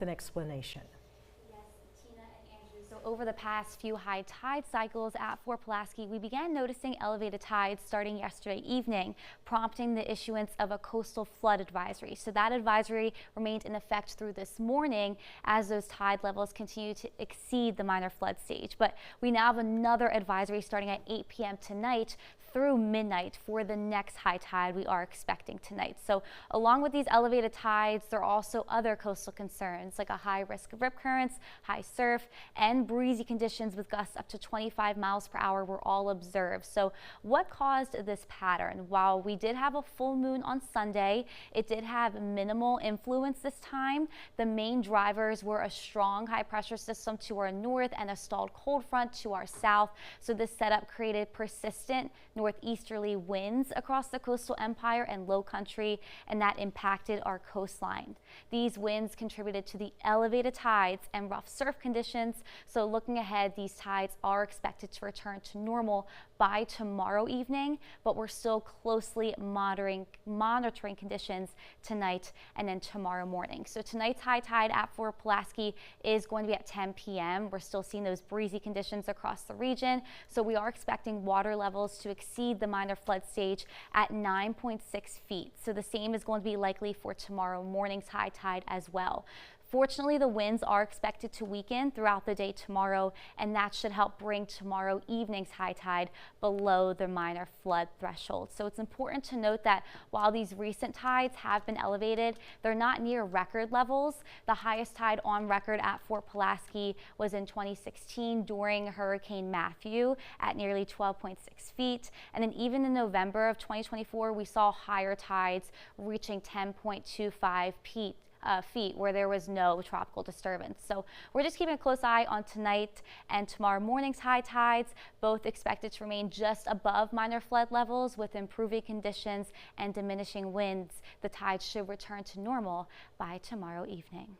An explanation. Yes, Tina and Andrew. So over the past few high tide cycles at Fort Pulaski, we began noticing elevated tides starting yesterday evening, prompting the issuance of a coastal flood advisory. So that advisory remained in effect through this morning as those tide levels continue to exceed the minor flood stage. But we now have another advisory starting at 8 p.m. tonight through midnight for the next high tide we are expecting tonight. So along with these elevated tides, there are also other coastal concerns like a high risk of rip currents, high surf, and breezy conditions with gusts up to 25 miles per hour were all observed. So what caused this pattern? While we did have a full moon on Sunday, it did have minimal influence this time. The main drivers were a strong high pressure system to our north and a stalled cold front to our south. So this setup created persistent northeasterly winds across the coastal empire and low country, and that impacted our coastline. These winds contributed to the elevated tides and rough surf conditions. So looking ahead, these tides are expected to return to normal by tomorrow evening, but we're still closely monitoring conditions tonight and then tomorrow morning. So tonight's high tide at Fort Pulaski is going to be at 10 p.m. We're still seeing those breezy conditions across the region. So we are expecting water levels to exceed the minor flood stage at 9.6 feet. So the same is going to be likely for tomorrow morning's high tide as well. Fortunately, the winds are expected to weaken throughout the day tomorrow, and that should help bring tomorrow evening's high tide below the minor flood threshold. So it's important to note that while these recent tides have been elevated, they're not near record levels. The highest tide on record at Fort Pulaski was in 2016 during Hurricane Matthew at nearly 12.6 feet. And then even in November of 2024, we saw higher tides reaching 10.25 feet. Where there was no tropical disturbance. So we're just keeping a close eye on tonight and tomorrow morning's high tides, both expected to remain just above minor flood levels with improving conditions and diminishing winds. The tides should return to normal by tomorrow evening.